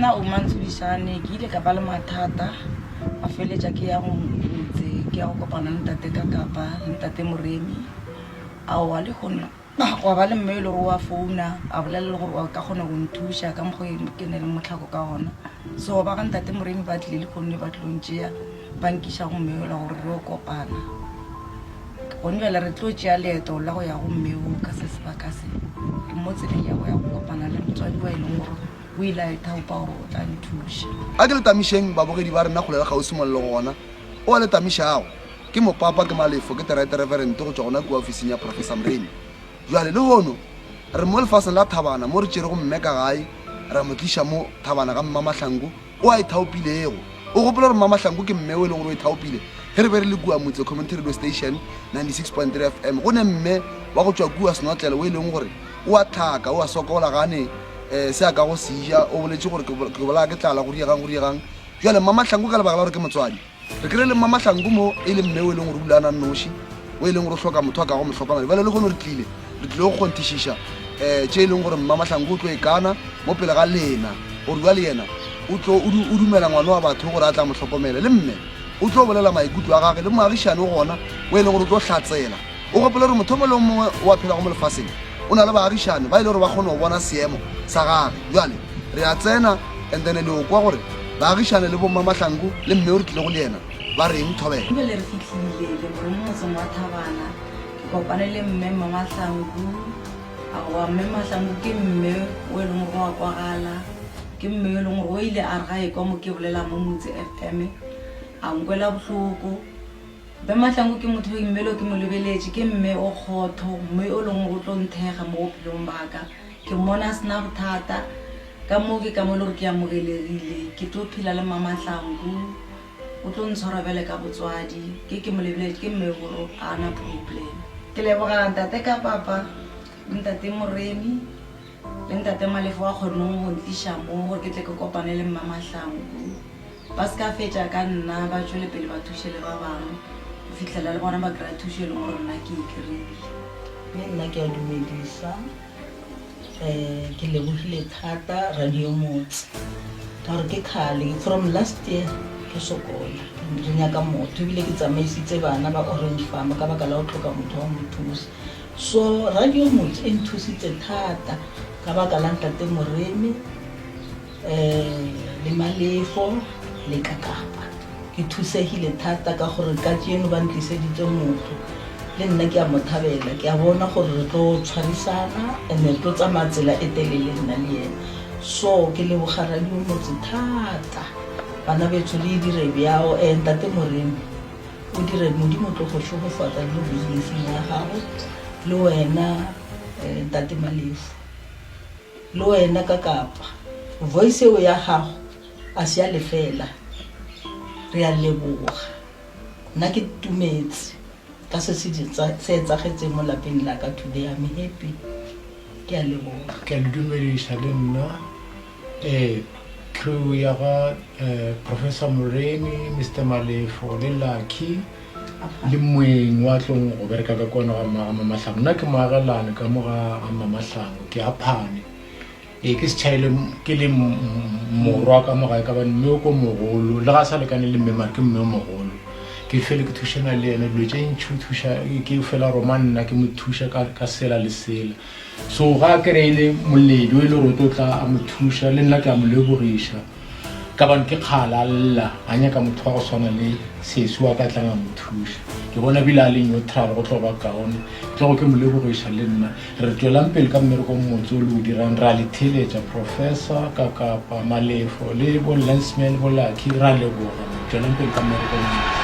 nna o Mantsudisane ke ile ka ba le mathata a feletsa ke ya go ntse ke ya go kopana le ntate ka Kapa ntate Moremi a wa le gona go ba le mmelo go wa founa a bolela gore wa ka gona go nthuša ka mo ke ne le motlhako ka gona so ba ga ntate Moremi ba tlile le gone ba tlontšea bankisha go mmela gore re o kopana gone bjale re tlo tšea leeto la go ya go mmeo ka se sebaka se mo tseleng ya go ya go kopana le motswadi wa e leng gore o ile a ithaopa gore o tla nthuša a ke le tamišeng babogedi ba rena go lela gausi molelo gona o a le tamišago ke mopapa ke Malefo ke terete reverend go tswa gona kua ofising ya Professor Moremi jwale le hono re mo lefaseng la Thabana mo re tšere go mme ka gae ra mo tliša mo Thabana ka Mama Mahlangu o a ithaopilego o gopola gore Mama Mahlangu ke mme o e leng gore o ithaopile ge re be re le kua motse community radio station 96.3 FM go ne mme wa go tswa kua Senotlele o e leng gore o a tlhaka o a sokola gane se a ka go sija o boletse gore ke bola ke tlala go diegang jwale Mama Mahlangu ka lebaka la gore ke motswadi re kry le Mama Mahlangu mo e le mme o e leng gore o ulana noši o e leng gore o hloka motho a ka go mo hlokomela jwale le gone re tlile go kgontišiša tše e leng gore Mama Mahlangu o tlo e kana mo pele ga lena gore jwa le yena o dumela ngwana wa batho gore a tla mo hlokomele le mme o tlo bolela maikutlo a gage le moagišane o gona o e leng gore o tlo hlatsela o gopola gore motho mo le mongwe wa phela go mo lefaseng o na le baagišane ba ile gore ba kgone go bona seemo sa gage jwale re a tsena and then le o kwa gore baagišane le bo Mama Mahlangu le mme o re tlile go le yena ba reng thobela ebile re fitlhile le gore mo motseng wa Thabana ke kopane le mme Mama Mahlangu a wa mme Mahlangu ke mme o e leng gore wa kwagala ke mme o e leng gore o ile a re ga e kwa mo ke bolela mo Motse FM a nkwela bohloko be Mahlangu ke motho o mmelo ke mo lebeletše ke mme o kgotho mme o leng go tlo nthega mo bophelong baka ke mmona sena bothata ka mo ke ka mo le gore ke amogelegile ke tlo phela le Mama Mahlangu o tlo ntshwara bjale ka botswadi ke mo lebeletše ke mme gore a na problem ke leboga ntate ka papa le ntate Moremi le ntate Malefo wa kgonne go ntliša mo gore ke tle ke kopane le Mama Mahlangu ba se ka fetša ka nna ba tšwele pele ba thuše le ba bangwe go fitlhela le bona ba kry-a thušo e leng gore nna ke e kry-ile mme nna ke a dumedisa ke lebogile thata Radio Motse ka gore ke kgale from last year ke sokola re nyaka motho ebile ke tsamaisitse bana ba Orange Farm ka baka la go tlhoka motho wa mothusa so Radio Motse e nthusitse thata ka baka la ntate Moremi le Malefo le ka Kapa ke thusegile thata ka gore ka tseno ba ntliseditse motho le nna ke a mo thabela ke a bona gore re tlo tshwarisana ene tlo tsamaya tsela e telele nna le yena so ke leboga Radio Motse thata bana betso le dire bjao ntate Moremi o dire modimo tlo go shogofatsa le business ya gago le wena ntate Malefo le wena ka Kapa voice eo ya gago a se ya lefela re a leboga nna ke tumetse ka se etsagetseng mo lapeng la ka today I'm happy ke a leboga ke a dumedisa le nna crew ya ga Professor Moremi Mr. Malefo le Lucky le moeng wa tlong go bereka ka kona ga Mama Mahlangu nna ke moagelane ka mo ga Mama Mahlangu ke a phane ke se tšhaile ke le morwa ka mo gae ka ba mme o ko mogolo le ga sa lekane le mme mare ke mme o mogolo ke fele ke thušana le ena dilo tše ntšhi o thuša ke fela roma nna ke mo thuša ka sela le sela so ga a kry-ile moledi o e le gore o tlo tla a mo thuša le nna ke a mo lebogiša ka bane ke kgala lla a nyaka motho wa go swana le sesi wa ka tlang a mo thuša ke bona bile a le neutral go tlo ba kaone tlogo ke mo lebogiša le nna re tswelang pele ka mmereko motse o le o dirang re a le theletša Professor ka Kapa Malefo le bo Lensman bo Lucky ra leboga tswelang pele ka mmereko motse